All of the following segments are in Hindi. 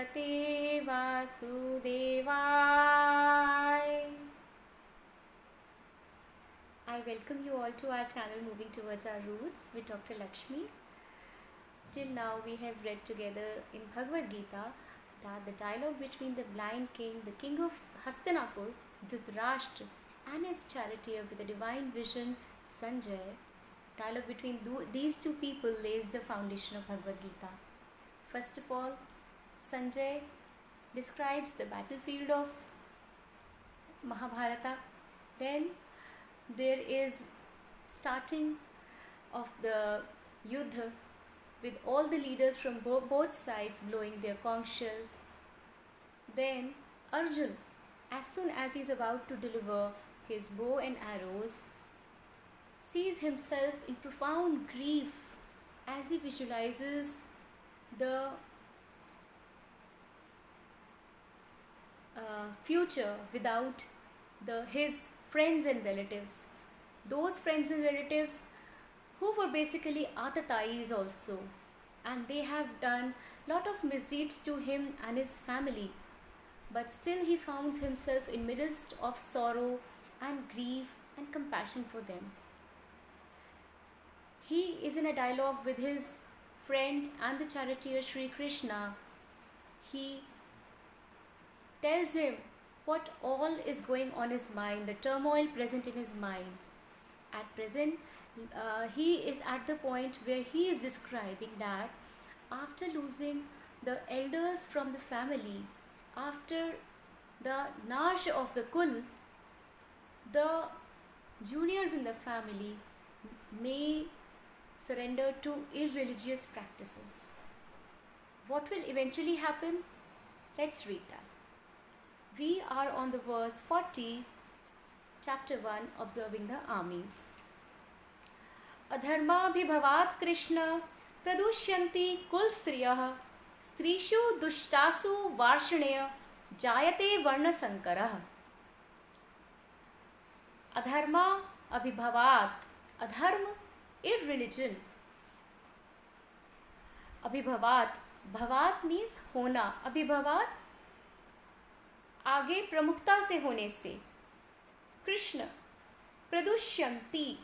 भगवते वासुदेवाय. I welcome you all to our channel Moving Towards Our Roots with Dr. Lakshmi. Till now we have read together in Bhagavad Gita that the dialogue between the blind king, the king of Hastinapur, Dhritarashtra, and his charioteer with a divine vision, Sanjay, dialogue between these two people lays the foundation of Bhagavad Gita. First of all, Sanjay describes the battlefield of Mahabharata. Then there is starting of the Yuddha with all the leaders from both sides blowing their conch shells. Then Arjun, as soon as he is about to deliver his bow and arrows, sees himself in profound grief as he visualizes the future without his friends and relatives. Those friends and relatives who were basically Atatais also, and they have done lot of misdeeds to him and his family, but still he finds himself in midst of sorrow and grief and compassion for them. He is in a dialogue with his friend and the charioteer Sri Krishna. He tells him what all is going on his mind, the turmoil present in his mind. At present, he is at the point where he is describing that after losing the elders from the family, after the nash of the kul, the juniors in the family may surrender to irreligious practices. What will eventually happen? Let's read that. We are on the verse 40, chapter 1, observing the armies. Adharmabhibhavat Krishna pradushyanti kul striyah strishu dushtasu varshaneya jayate varna sankarah. Adharma abhibhavat. Adharma, irreligion. Abhibhavat. Bhavat means होना. Abhibhavat आगे प्रमुखता से होने से. कृष्ण प्रदुष्यंती,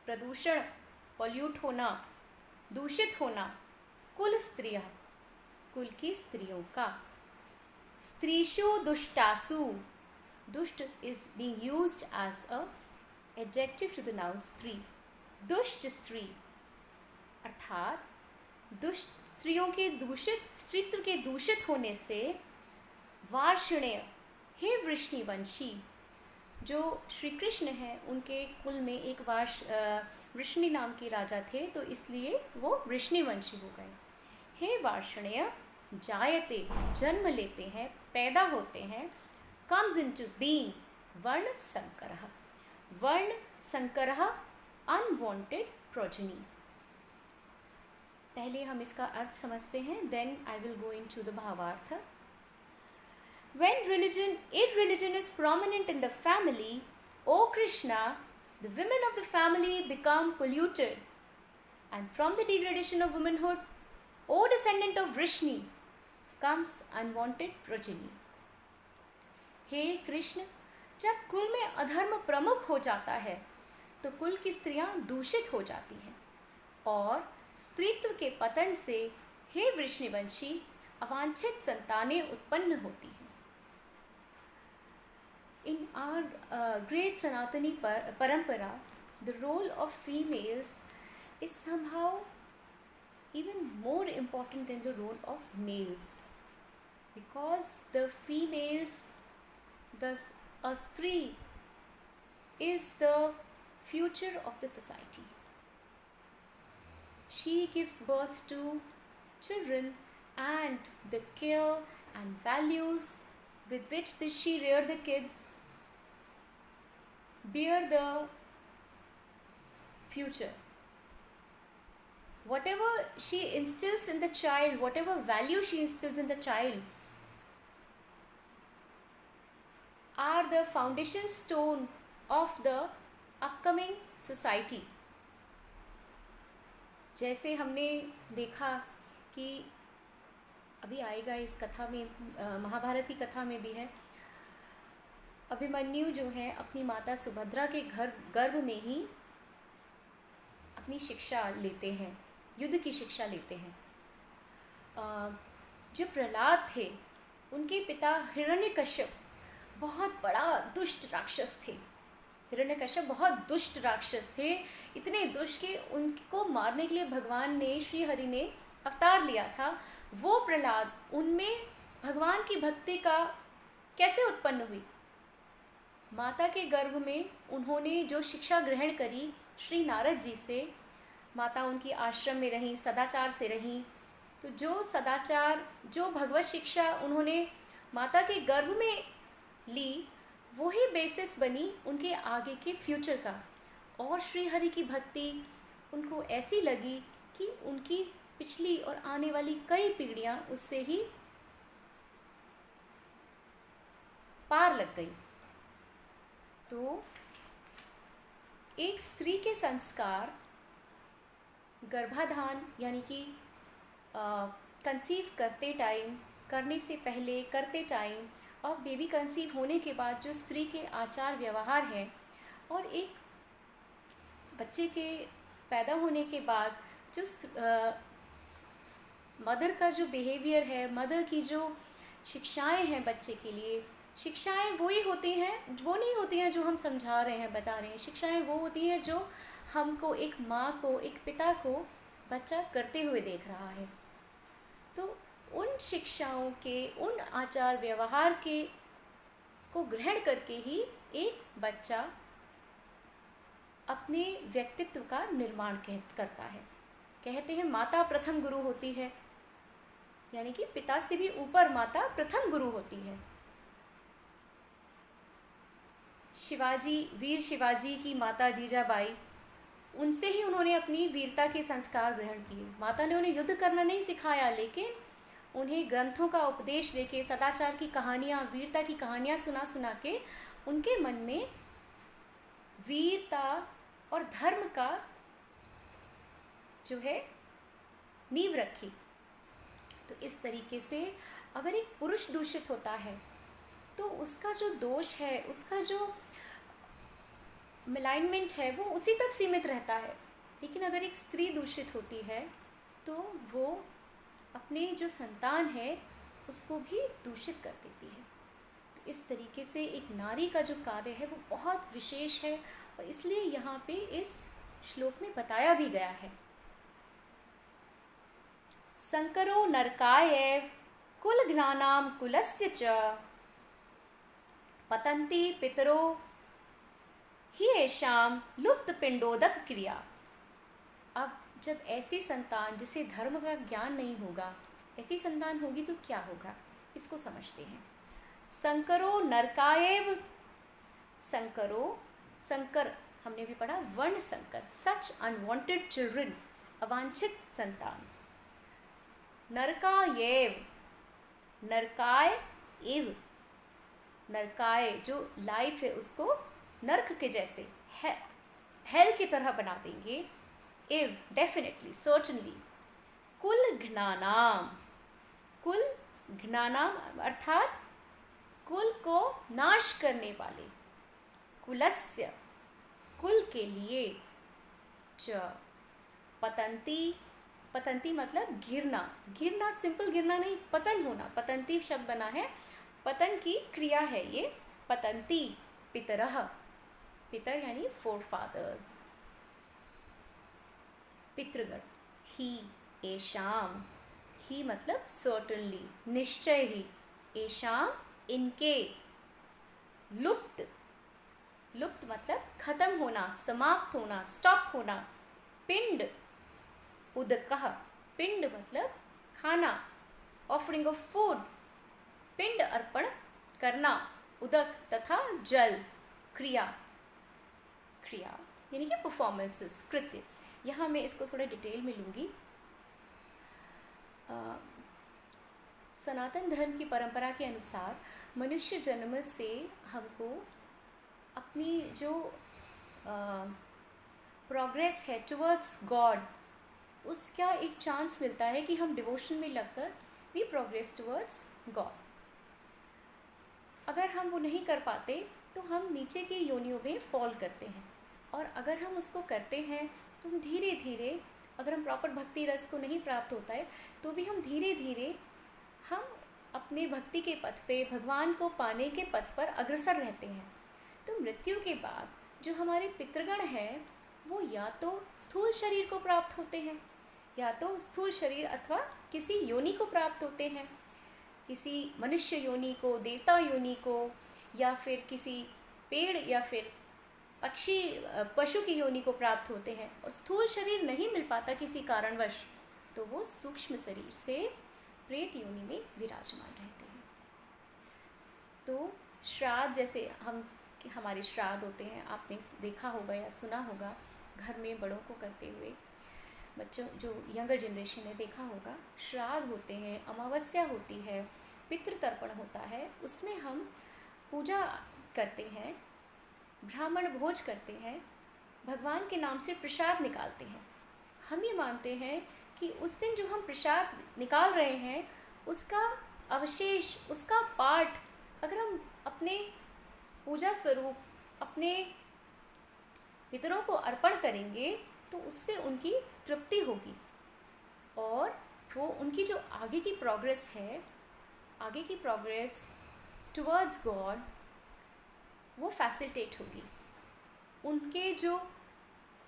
प्रदूषण, पॉल्यूट होना, दूषित होना. कुल स्त्रियः, कुल की स्त्रियों का. स्त्रीषु दुष्टासु. दुष्ट is being used as a adjective to the noun स्त्री. दुष्ट स्त्री अर्थात दुष्ट स्त्रियों के दूषित, स्त्रीत्व के दूषित होने से. वार्षणेय, हे वृष्णिवंशी. जो श्री कृष्ण हैं उनके कुल में एक वृष्णि नाम के राजा थे, तो इसलिए वो वृष्णिवंशी हो गए. हे वार्षणेय, जायते, जन्म लेते हैं, पैदा होते हैं. कम्स इनटू बीइंग, वर्ण संकरः. वर्ण संकरः, अनवांटेड प्रोजेनी. पहले हम इसका अर्थ समझते हैं, then I will go into the भावार्थ. When irreligion is prominent in the family, O Krishna, the women of the family become polluted. And from the degradation of womanhood, O descendant of Vrishni, comes unwanted progeny. हे कृष्ण, जब कुल में अधर्म प्रमुख हो जाता है तो कुल की स्त्रियां दूषित हो जाती हैं और स्त्रीत्व के पतन से हे वृष्णिवंशी अवांछित संतानें उत्पन्न होती हैं. In our great Sanatani parampara, the role of females is somehow even more important than the role of males, because the females, a stree is the future of the society. She gives birth to children, and the care and values with which she rear the kids bear the future. Whatever she instills in the child, whatever value she instills in the child, are the foundation stone of the upcoming society. जैसे हमने देखा कि अभी आएगा इस कथा में, महाभारत की कथा में भी है। अभिमन्यु जो है अपनी माता सुभद्रा के गर्भ में ही अपनी शिक्षा लेते हैं, युद्ध की शिक्षा लेते हैं। जो प्रहलाद थे उनके पिता हिरण्यकश्यप बहुत बड़ा दुष्ट राक्षस थे। हिरण्यकश्यप बहुत दुष्ट राक्षस थे, इतने दुष्ट कि उनको मारने के लिए भगवान ने, श्री हरि ने अवतार लिया था। वो प्रहलाद, उनमें भगवान की भक्ति का कैसे उत्पन्न हुई? माता के गर्भ में उन्होंने जो शिक्षा ग्रहण करी श्री नारद जी से, माता उनकी आश्रम में रहीं, सदाचार से रहीं, तो जो सदाचार, जो भगवत शिक्षा उन्होंने माता के गर्भ में ली, वही बेसिस बनी उनके आगे के फ्यूचर का। और श्री हरि की भक्ति उनको ऐसी लगी कि उनकी पिछली और आने वाली कई पीढ़ियां उससे ही पार लग गई। तो एक स्त्री के संस्कार गर्भाधान यानी कि कंसीव करते टाइम, करने से पहले, करते टाइम और बेबी कंसीव होने के बाद जो स्त्री के आचार व्यवहार हैं, और एक बच्चे के पैदा होने के बाद जो मदर का जो बिहेवियर है, मदर की जो शिक्षाएं हैं बच्चे के लिए, शिक्षाएं वही होती हैं, वो नहीं होती हैं जो हम समझा रहे हैं, बता रहे हैं। शिक्षाएं वो होती हैं जो हमको, एक माँ को, एक पिता को बच्चा करते हुए देख रहा है। तो उन शिक्षाओं के, उन आचार व्यवहार के को ग्रहण करके ही एक बच्चा अपने व्यक्तित्व का निर्माण करता है। कहते हैं माता प्रथम गुरु होती है, यानी कि पिता से भी ऊपर माता प्रथम गुरु होती है। शिवाजी, वीर शिवाजी की माता जीजाबाई, उनसे ही उन्होंने अपनी वीरता के संस्कार ग्रहण किए। माता ने उन्हें युद्ध करना नहीं सिखाया, लेकिन उन्हें ग्रंथों का उपदेश देके, सदाचार की कहानियाँ, वीरता की कहानियाँ सुना सुना के उनके मन में वीरता और धर्म का जो है नींव रखी। तो इस तरीके से अगर एक पुरुष दूषित होता है तो उसका जो दोष है, उसका जो मिलाइनमेंट है, वो उसी तक सीमित रहता है। लेकिन अगर एक स्त्री दूषित होती है तो वो अपने जो संतान है उसको भी दूषित कर देती है। तो इस तरीके से एक नारी का जो कार्य है वो बहुत विशेष है, और इसलिए यहाँ पे इस श्लोक में बताया भी गया है। संकरो नरकाय कुलघ्नानां कुलस्य च पतन्ति पितरो ही येषां लुप्त पिंडोदक क्रिया। अब जब ऐसी संतान जिसे धर्म का ज्ञान नहीं होगा, ऐसी संतान होगी तो क्या होगा, इसको समझते हैं। संकरो नरकायेव, संकरो, संकर हमने भी पढ़ा, वर्ण संकर, सच अनवांटेड चिल्ड्रन, अवांछित संतान। नरकायेव, नरकाय एव, नरकाय जो लाइफ है उसको नरक के जैसे, हेल की तरह बना देंगे। एव डेफिनेटली, सर्टनली। कुल घ्नानाम, कुल घ्नानाम अर्थात कुल को नाश करने वाले, कुलस्य कुल के लिए, च पतंती, पतंती मतलब गिरना, गिरना सिंपल गिरना नहीं, पतन होना, पतंती शब्द बना है, पतन की क्रिया है ये। पतंती पितरः, पितर यानी फोर फादर्स, पितृगण। ही एशाम, ही मतलब सर्टनली, निश्चय ही, एशाम इनके, लुप्त, लुप्त मतलब खत्म होना, समाप्त होना, स्टॉप होना। पिंड उदकः, पिंड मतलब खाना, ऑफरिंग ऑफ फूड, पिंड अर्पण करना, उदक तथा जल, क्रिया, क्रिया यानी कि परफॉर्मेंसेस, कृत्य। यहाँ मैं इसको थोड़ा डिटेल में लूँगी। सनातन धर्म की परंपरा के अनुसार मनुष्य जन्म से हमको अपनी जो प्रोग्रेस है टुवर्ड्स गॉड, उसका एक चांस मिलता है कि हम डिवोशन में लगकर वी प्रोग्रेस टुवर्ड्स गॉड। अगर हम वो नहीं कर पाते तो हम नीचे की योनियों में फॉल करते हैं, और अगर हम उसको करते हैं तो हम धीरे धीरे, अगर हम प्रॉपर भक्ति रस को नहीं प्राप्त होता है तो भी हम धीरे धीरे हम अपने भक्ति के पथ पे, भगवान को पाने के पथ पर अग्रसर रहते हैं। तो मृत्यु के बाद जो हमारे पितृगण हैं वो या तो स्थूल शरीर को प्राप्त होते हैं, या तो स्थूल शरीर अथवा किसी योनि को प्राप्त होते हैं, किसी मनुष्य योनि को, देवता योनि को, या फिर किसी पेड़ या फिर पशु की योनि को प्राप्त होते हैं। और स्थूल शरीर नहीं मिल पाता किसी कारणवश तो वो सूक्ष्म शरीर से प्रेत योनि में विराजमान रहते हैं। तो श्राद्ध, जैसे हमारे श्राद्ध होते हैं, आपने देखा होगा या सुना होगा घर में बड़ों को करते हुए, बच्चों जो यंगर जनरेशन ने देखा होगा, श्राद्ध होते हैं, अमावस्या होती है, पितृतर्पण होता है, उसमें हम पूजा करते हैं, ब्राह्मण भोज करते हैं, भगवान के नाम से प्रसाद निकालते हैं। हम ये मानते हैं कि उस दिन जो हम प्रसाद निकाल रहे हैं उसका अवशेष, उसका पार्ट अगर हम अपने पूजा स्वरूप अपने पितरों को अर्पण करेंगे तो उससे उनकी तृप्ति होगी, और वो उनकी जो आगे की प्रोग्रेस है, आगे की प्रोग्रेस टुवर्ड्स गॉड, वो फैसिलिटेट होगी। उनके जो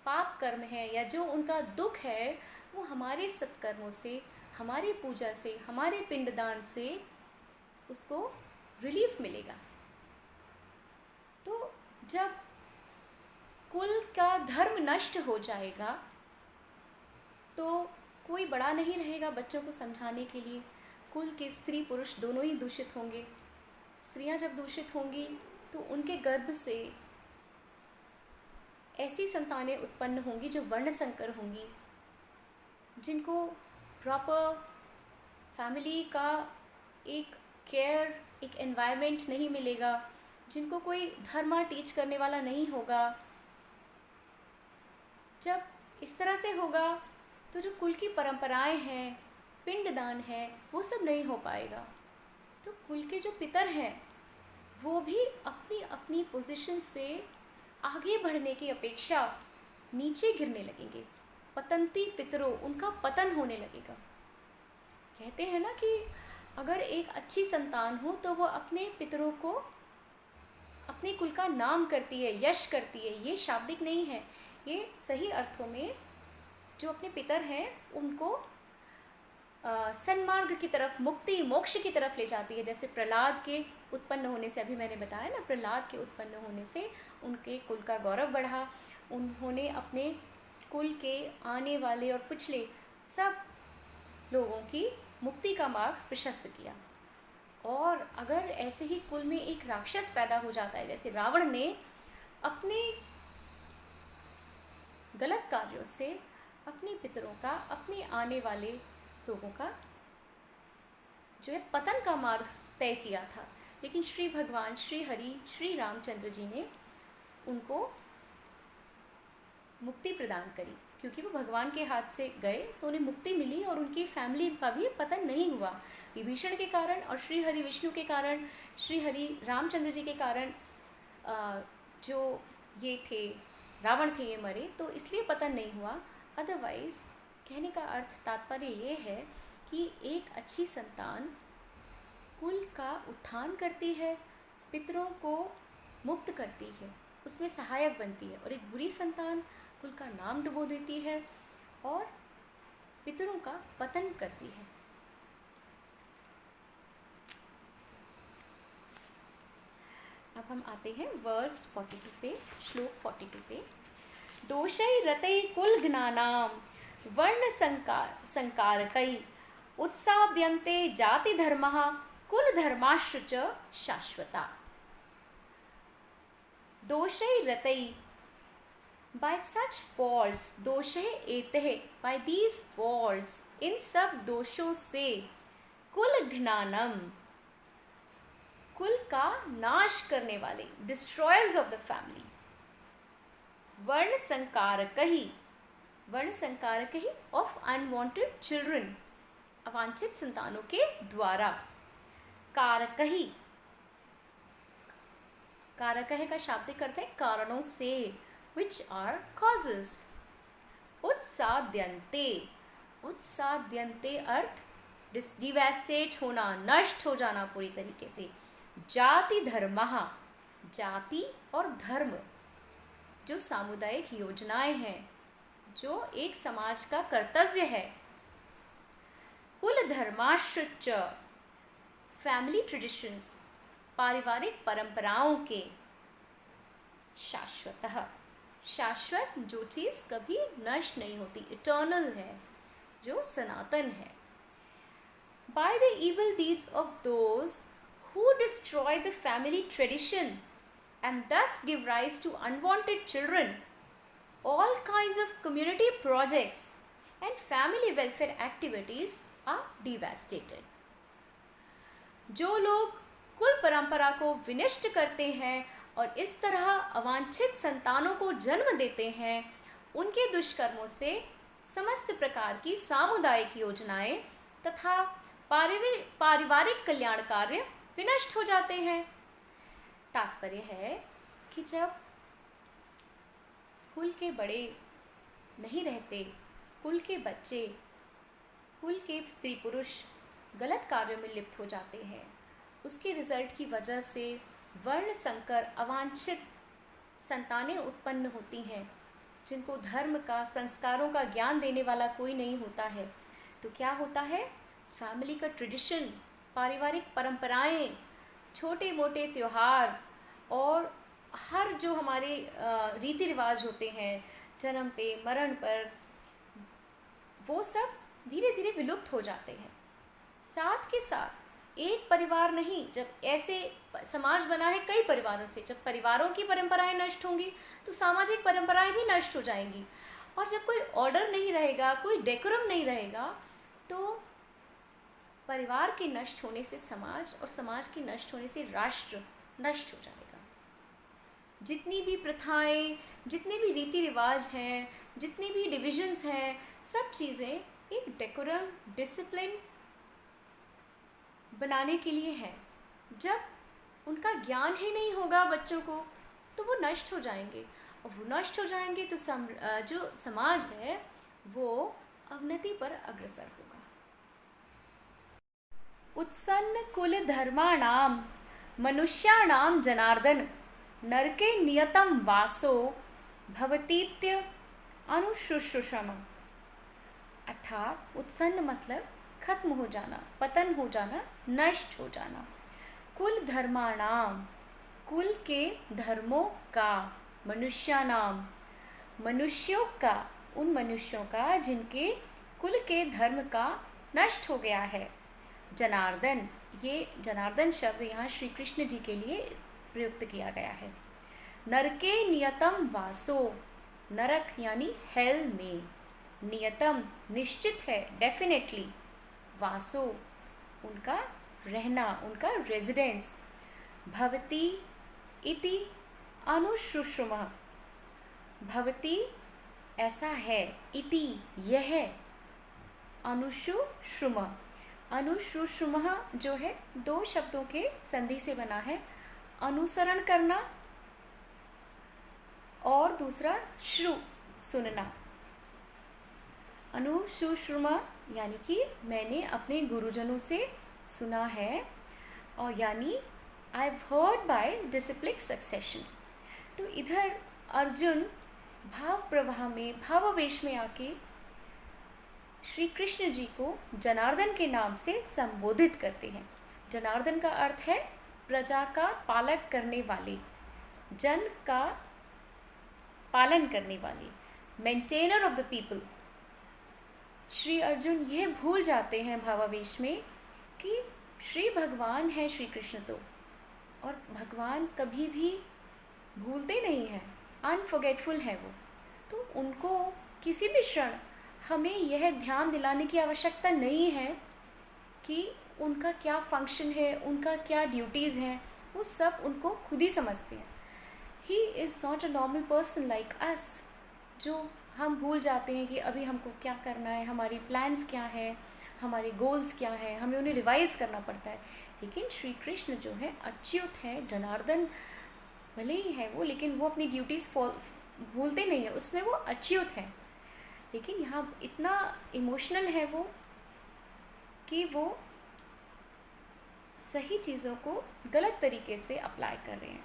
पाप कर्म है या जो उनका दुख है वो हमारे सत्कर्मों से, हमारी पूजा से, हमारे पिंडदान से उसको रिलीफ मिलेगा। तो जब कुल का धर्म नष्ट हो जाएगा तो कोई बड़ा नहीं रहेगा बच्चों को समझाने के लिए। कुल के स्त्री पुरुष दोनों ही दूषित होंगे। स्त्रियां जब दूषित होंगी तो उनके गर्भ से ऐसी संतानें उत्पन्न होंगी जो वर्ण संकर होंगी, जिनको प्रॉपर फैमिली का एक केयर, एक एनवायरनमेंट नहीं मिलेगा, जिनको कोई धर्म टीच करने वाला नहीं होगा। जब इस तरह से होगा तो जो कुल की परंपराएं हैं, पिंडदान है, वो सब नहीं हो पाएगा। तो कुल के जो पितर हैं वो भी अपनी अपनी पोजीशन से आगे बढ़ने की अपेक्षा नीचे गिरने लगेंगे। पतंती पितरों, उनका पतन होने लगेगा। कहते हैं ना कि अगर एक अच्छी संतान हो तो वो अपने पितरों को, अपने कुल का नाम करती है, यश करती है। ये शाब्दिक नहीं है, ये सही अर्थों में जो अपने पितर हैं उनको सन्मार्ग की तरफ, मुक्ति मोक्ष की तरफ ले जाती है। जैसे प्रहलाद के उत्पन्न होने से, अभी मैंने बताया ना, प्रहलाद के उत्पन्न होने से उनके कुल का गौरव बढ़ा। उन्होंने अपने कुल के आने वाले और पिछले सब लोगों की मुक्ति का मार्ग प्रशस्त किया। और अगर ऐसे ही कुल में एक राक्षस पैदा हो जाता है, जैसे रावण ने अपने गलत कार्यों से अपने पितरों का, अपने आने वाले लोगों का जो है पतन का मार्ग तय किया था, लेकिन श्री भगवान, श्री हरि, श्री रामचंद्र जी ने उनको मुक्ति प्रदान करी। क्योंकि वो भगवान के हाथ से गए तो उन्हें मुक्ति मिली और उनकी फैमिली का भी पतन नहीं हुआ। विभीषण के कारण और श्री हरि विष्णु के कारण, श्री हरि रामचंद्र जी के कारण जो ये थे रावण थे, ये मरे, तो इसलिए पतन नहीं हुआ। अदरवाइज कहने का अर्थ, तात्पर्य ये है कि एक अच्छी संतान कुल का उत्थान करती है, पितरों को मुक्त करती है, उसमें सहायक बनती है, और एक बुरी संतान कुल का नाम डुबो देती है और पितरों का पतन करती है। अब हम आते हैं वर्स 42 पे, श्लोक 42 पे। दोषै रतै कुल ज्ञानाम वर्ण संकारकै उत्साद्यन्ते जाति धर्मः कुल धर्माश्च च शाश्वता। दोषै रतै, by such faults, दोषै एतः, by these faults, इन सब दोषों से, कुल ज्ञानम, कुल का नाश करने वाले, डिस्ट्रॉयर्स ऑफ द फैमिली, वर्ण संकारकहि, वर्ण संकारकहि ऑफ अनवांटेड चिल्ड्रन, अवांछित संतानों के द्वारा। कारकही, कारकह का शाब्दिक अर्थ है कारणों से, which are causes। उत्साद्यन्ते, उत्साद्यन्ते अर्थ डिवेस्टेट होना, नष्ट हो जाना पूरी तरीके से। जाति धर्मः, जाति और धर्म जो सामुदायिक योजनाएं हैं, जो एक समाज का कर्तव्य है। कुल धर्माश्च, फैमिली ट्रेडिशंस, पारिवारिक परंपराओं के। शाश्वतः, शाश्वत जो चीज़ कभी नष्ट नहीं होती, इटर्नल है, जो सनातन है। By the evil deeds of those who destroy the family tradition and thus give rise to unwanted children, all kinds of community projects and family welfare activities are devastated। जो लोग कुल परंपरा को विनष्ट करते हैं और इस तरह अवांछित संतानों को जन्म देते हैं, उनके दुष्कर्मों से समस्त प्रकार की सामुदायिक योजनाएं तथा पारिवारिक कल्याण कार्य विनष्ट हो जाते हैं। तात्पर्य है कि जब कुल के बड़े नहीं रहते, कुल के बच्चे, कुल के स्त्री पुरुष गलत कार्यों में लिप्त हो जाते हैं, उसके रिजल्ट की वजह से वर्ण संकर अवांछित संतानें उत्पन्न होती हैं, जिनको धर्म का, संस्कारों का ज्ञान देने वाला कोई नहीं होता है। तो क्या होता है, फैमिली का ट्रेडिशन, पारिवारिक परंपराएं, छोटे मोटे त्यौहार और हर जो हमारे रीति रिवाज होते हैं जन्म पे, मरण पर, वो सब धीरे धीरे विलुप्त हो जाते हैं। साथ के साथ एक परिवार नहीं, जब ऐसे समाज बना है कई परिवारों से, जब परिवारों की परंपराएं नष्ट होंगी तो सामाजिक परंपराएं भी नष्ट हो जाएंगी। और जब कोई ऑर्डर नहीं रहेगा, कोई डेकोरम नहीं रहेगा, तो परिवार के नष्ट होने से समाज, और समाज के नष्ट होने से राष्ट्र नष्ट हो जाएगा। जितनी भी प्रथाएं, जितने भी रीति रिवाज हैं, जितनी भी डिविजन्स हैं, सब चीज़ें एक डेकोरम, डिसिप्लिन बनाने के लिए है। जब उनका ज्ञान ही नहीं होगा बच्चों को, तो वो नष्ट हो जाएंगे, और वो नष्ट हो जाएंगे तो जो समाज है वो अवनति पर अग्रसर होगा। उत्सन्न कुल धर्माणाम मनुष्याणाम जनार्दन नरके नियतम वासो भवतीत्य अनुशुश्रूषम। अर्थात उत्सन्न मतलब खत्म हो जाना, पतन हो जाना, नष्ट हो जाना। कुल धर्माणाम, कुल के धर्मों का, मनुष्यानाम, मनुष्यों का, उन मनुष्यों का जिनके कुल के धर्म का नष्ट हो गया है। जनार्दन, ये जनार्दन शब्द यहाँ श्री कृष्ण जी के लिए प्रयुक्त किया गया है। नरके नियतम वासो, नरक यानी हेल में, नियतम निश्चित है, डेफिनेटली, वासो उनका रहना, उनका रेजिडेंस। भवती इति अनुशुश्रुमः, भवती ऐसा है, इति यह, अनुशुश्रुमः, अनुशुश्रुमः जो है दो शब्दों के संधि से बना है, अनुसरण करना और दूसरा श्रु, सुनना। अनुशुश्रुमः यानी कि मैंने अपने गुरुजनों से सुना है, और यानी I have heard by disciplic succession. तो इधर अर्जुन भाव प्रवाह में, भावावेश में आके श्री कृष्ण जी को जनार्दन के नाम से संबोधित करते हैं। जनार्दन का अर्थ है प्रजा का पालक करने वाले, जन का पालन करने वाले, maintainer of the people. Shri Arjun यह भूल जाते हैं भावावेश में कि श्री भगवान है श्री कृष्ण, तो और भगवान कभी भी भूलते नहीं हैं, अनफॉरगेटफुल है वो। तो उनको किसी भी क्षण हमें यह ध्यान दिलाने की आवश्यकता नहीं है कि उनका क्या फंक्शन है, उनका क्या ड्यूटीज़ हैं, वो सब उनको खुद ही समझते हैं। He is not a normal person like us, जो हम भूल जाते हैं कि अभी हमको क्या करना है, हमारी प्लान्स क्या है, हमारे गोल्स क्या हैं, हमें उन्हें रिवाइज करना पड़ता है। लेकिन श्री कृष्ण जो है अच्युत हैं, जनार्दन भले ही है वो, लेकिन वो अपनी ड्यूटीज़ भूलते नहीं है, उसमें वो अच्युत हैं। लेकिन यहाँ इतना इमोशनल है वो कि वो सही चीज़ों को गलत तरीके से अप्लाई कर रहे हैं।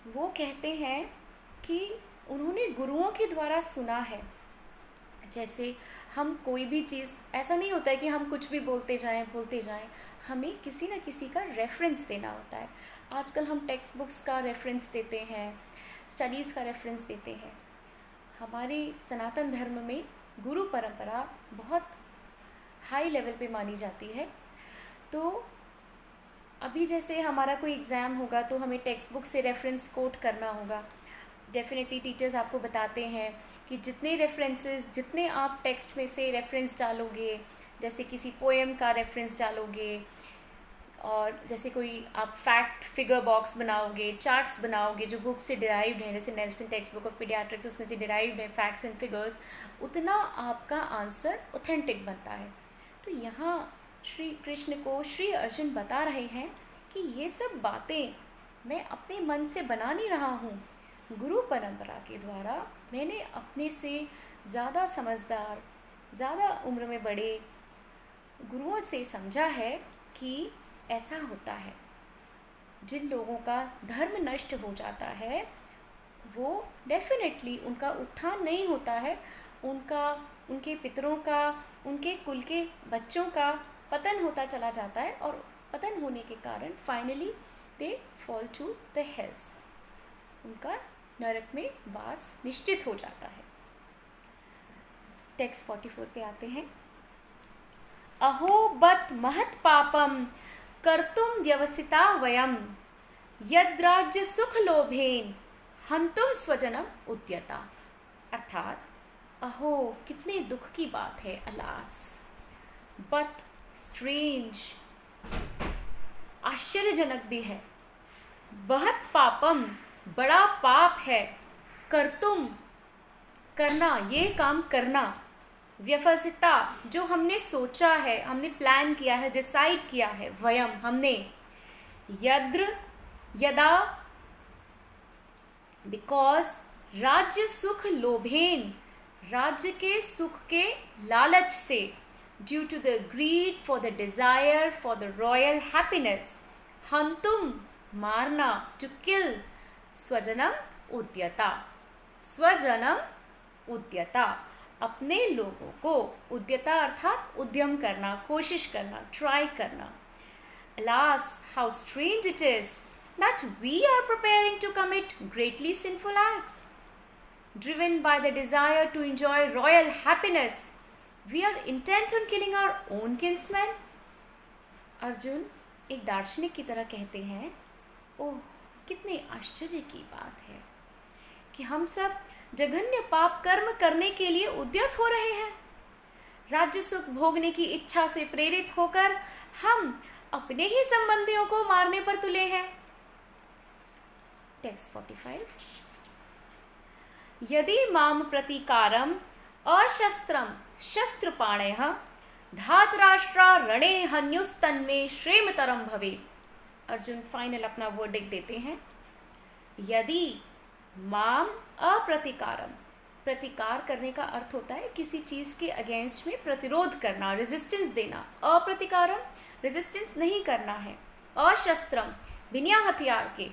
वो कहते हैं कि उन्होंने गुरुओं के द्वारा सुना है। जैसे हम कोई भी चीज़, ऐसा नहीं होता है कि हम कुछ भी बोलते जाएं, हमें किसी न किसी का रेफरेंस देना होता है। आजकल हम टेक्स्ट बुक्स का रेफरेंस देते हैं, स्टडीज़ का रेफरेंस देते हैं। हमारे सनातन धर्म में गुरु परंपरा बहुत हाई लेवल पे मानी जाती है। तो अभी जैसे हमारा कोई एग्ज़ाम होगा तो हमें टेक्स्ट बुक से रेफरेंस कोट करना होगा। डेफिनेटली टीचर्स आपको बताते हैं कि जितने रेफरेंसेस, जितने आप टेक्स्ट में से रेफरेंस डालोगे, जैसे किसी पोएम का रेफरेंस डालोगे, और जैसे कोई आप फैक्ट फिगर बॉक्स बनाओगे, चार्ट्स बनाओगे जो बुक से डिराइव्ड हैं, जैसे Nelson text book of paediatrics, उसमें से डिराइव्ड है फैक्ट्स एंड फिगर्स, उतना आपका आंसर ऑथेंटिक बनता है। तो यहाँ श्री कृष्ण को श्री अर्जुन बता रहे हैं कि ये सब बातें मैं अपने मन से बना नहीं रहा हूँ, गुरु परंपरा के द्वारा मैंने अपने से ज़्यादा समझदार, ज़्यादा उम्र में बड़े गुरुओं से समझा है कि ऐसा होता है। जिन लोगों का धर्म नष्ट हो जाता है वो डेफिनेटली उनका उत्थान नहीं होता है, उनके पितरों का, उनके कुल के बच्चों का पतन होता चला जाता है, और पतन होने के कारण finally they fall to the hells, उनका नरक में वास निश्चित हो जाता है। टेक्स्ट 44 पे आते हैं। अहो बत महत् पापम कर्तुम व्यवसिता वयम यद्राज्य सुख लोभेन हंतुम स्वजनम उद्यता। अर्थात अहो कितने दुख की बात है, अलास, बट स्ट्रेंज, आश्चर्यजनक भी है, बहुत पापम, बड़ा पाप है, कर्तुम, करना, ये काम करना, व्यवसिता, जो हमने सोचा है, हमने प्लान किया है, डिसाइड किया है, वयम, हमने, यद्र, यदा, बिकॉज, राज्य सुख लोभेन, राज्य के सुख के लालच से, due to the greed for the desire for the royal happiness, हंतुम, मारना, टू किल, स्वजनम उद्यता, स्वजनम उद्यता, अपने लोगों को, उद्यता अर्थात उद्यम करना, कोशिश करना, ट्राई करना। Alas, how strange it is that we are preparing to commit greatly sinful acts. Driven by the desire to enjoy royal happiness, we are intent on killing our own kinsmen. Arjun एक दार्शनिक की तरह कहते हैं, ओह कितने आश्चर्य की बात है कि हम सब जघन्य पाप कर्म करने के लिए उद्यत हो रहे हैं। राज्य सुख भोगने की इच्छा से प्रेरित होकर हम अपने ही संबंधियों को मारने पर तुले हैं। टेक्स्ट 45। यदि माम प्रतीकारम अशस्त्रम शस्त्रपाणयः धातराष्ट्रा रणे हन्युस्तन्मे श्रेमतरम भवेत्। अर्जुन फाइनल अपना वर्डिक्ट देते हैं। यदि माम अप्रतिकारम, प्रतिकार करने का अर्थ होता है किसी चीज के अगेंस्ट में प्रतिरोध करना, रेजिस्टेंस देना। अप्रतिकारम, रेजिस्टेंस नहीं करना है। अशस्त्रम, बिना हथियार के।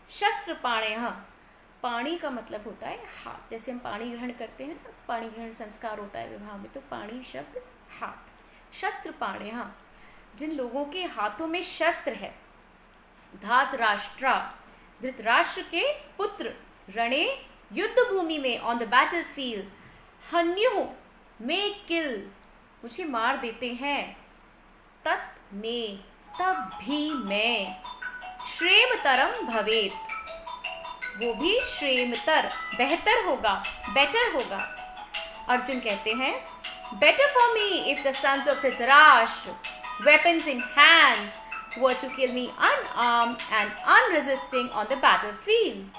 शस्त्र पाणयः, पाणी का मतलब होता है हाथ, जैसे हम पानी ग्रहण करते हैं ना, पानी ग्रहण संस्कार होता है विवाह में, तो पाणी शब्द हाथ। शस्त्र पाणयः, जिन लोगों के हाथों में शस्त्र है। धातराष्ट्रा, धृतराष्ट्र के पुत्र। रणे, युद्ध भूमि में, ऑन द बैटल फील्ड। हन्यु, में किल, मुझे मार देते हैं। तत् में, तब भी मैं। श्रेमतरम भवेत, वो भी श्रेमतर, बेहतर होगा, बेटर होगा। अर्जुन कहते हैं, better for me if the sons of Dhritarashtra, weapons in hand, were to kill me unarmed and unresisting on the battlefield.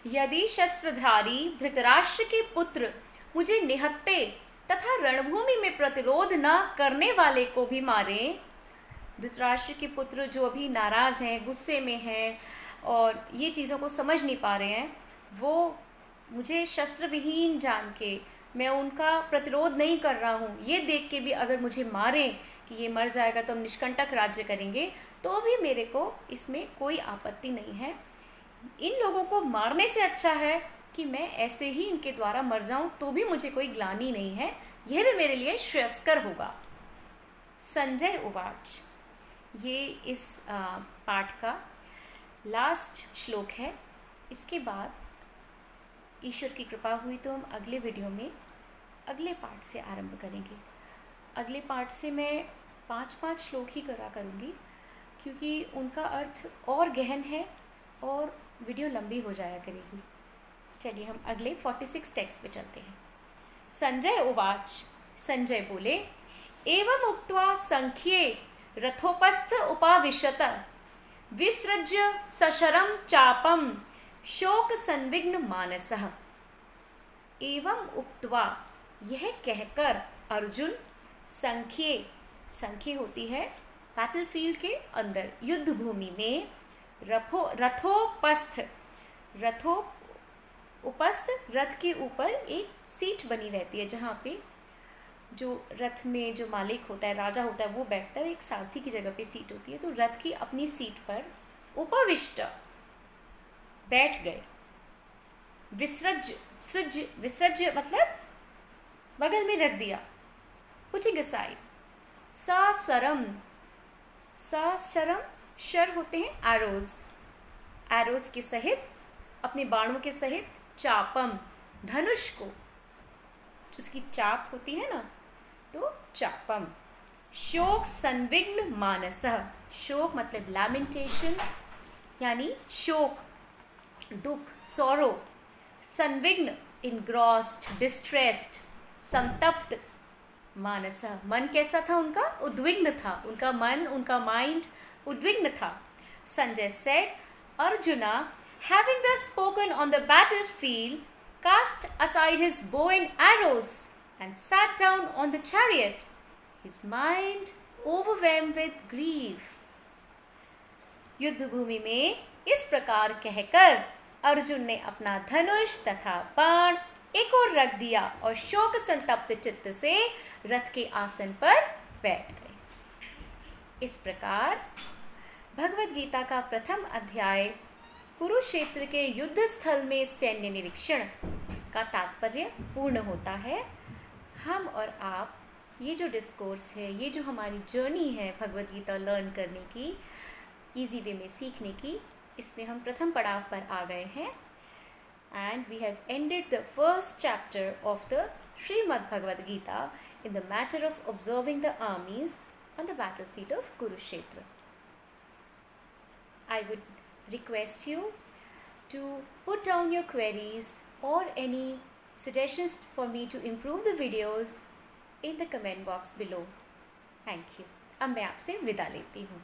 यदि शस्त्रधारी धृतराष्ट्र के पुत्र मुझे निहत्ते तथा रणभूमि में प्रतिरोध न करने वाले को भी मारें, धृतराष्ट्र के पुत्र जो अभी नाराज हैं, गुस्से में हैं और ये चीज़ों को समझ नहीं पा रहे हैं, वो मुझे शस्त्र विहीन जान के, मैं उनका प्रतिरोध नहीं कर रहा हूँ, ये देख के भी अगर मुझे मारें कि ये मर जाएगा तो हम निष्कंटक राज्य करेंगे, तो भी मेरे को इसमें कोई आपत्ति नहीं है। इन लोगों को मारने से अच्छा है कि मैं ऐसे ही इनके द्वारा मर जाऊं, तो भी मुझे कोई ग्लानि नहीं है, यह भी मेरे लिए श्रेयस्कर होगा। संजय उवाच, ये इस पाठ का लास्ट श्लोक है। इसके बाद ईश्वर की कृपा हुई तो हम अगले वीडियो में अगले पाठ से आरंभ करेंगे। अगले पाठ से मैं 5-5 श्लोक ही करा करूँगी, क्योंकि उनका अर्थ और गहन है और वीडियो लंबी हो जाया करेगी। चलिए हम अगले 46 टेक्स्ट पे चलते हैं। संजय उवाच, संजय बोले, एवं उक्त्वा संख्ये रथोपस्थ उपाविशत विसृज्य सशरम चापम शोक संविघ्न मानसः। एवं उक्त्वा, यह कहकर अर्जुन, संख्ये, संख्ये होती है बैटलफील्ड के अंदर, युद्ध भूमि में, रथोपस्थ, उपस्थ रथ के ऊपर एक सीट बनी रहती है, जहाँ पे जो रथ में जो मालिक होता है, राजा होता है, वो बैठता है। एक सारथी की जगह पे सीट होती है, तो रथ की अपनी सीट पर उपविष्ट बैठ गए। विसृज, सृज, विसृज मतलब बगल में रख दिया, पुटिंग असाइड। सशरम, सशरम, शर होते हैं एरोज, एरोज के सहित, अपने बाणों के सहित, चापम, धनुष को, उसकी चाप होती है ना, तो चापम। शोक संविघ्न मानसः, शोक मतलब लैमेंटेशन, यानी शोक, दुख, सौरो। संविघ्न, इनग्रॉस्ड, डिस्ट्रेस्ड, संतप्त। मानसः, मन कैसा था उनका? उद्विग्न था, उनका मन, उनका माइंड उद्विग्न था। Sanjay said, Arjuna, having thus spoken on the battlefield, cast aside his bow and arrows and sat down on the chariot, his mind overwhelmed with grief. युद्ध भूमि में इस प्रकार कहकर अर्जुन ने अपना धनुष तथा बाण एक ओर रख दिया और शोक संतप्त चित्त से रथ के आसन पर बैठ गए। इस प्रकार भगवद गीता का प्रथम अध्याय कुरुक्षेत्र के युद्ध स्थल में सैन्य निरीक्षण का तात्पर्य पूर्ण होता है। हम और आप, ये जो डिस्कोर्स है, ये जो हमारी जर्नी है भगवद गीता लर्न करने की, इजी वे में सीखने की, इसमें हम प्रथम पड़ाव पर आ गए हैं। And we have ended the first chapter of the Srimad Bhagavad Gita in the matter of observing the armies on the battlefield of Kurukshetra. I would request you to put down your queries or any suggestions for me to improve the videos in the comment box below. Thank you. अब मैं आपसे विदा लेती हूँ।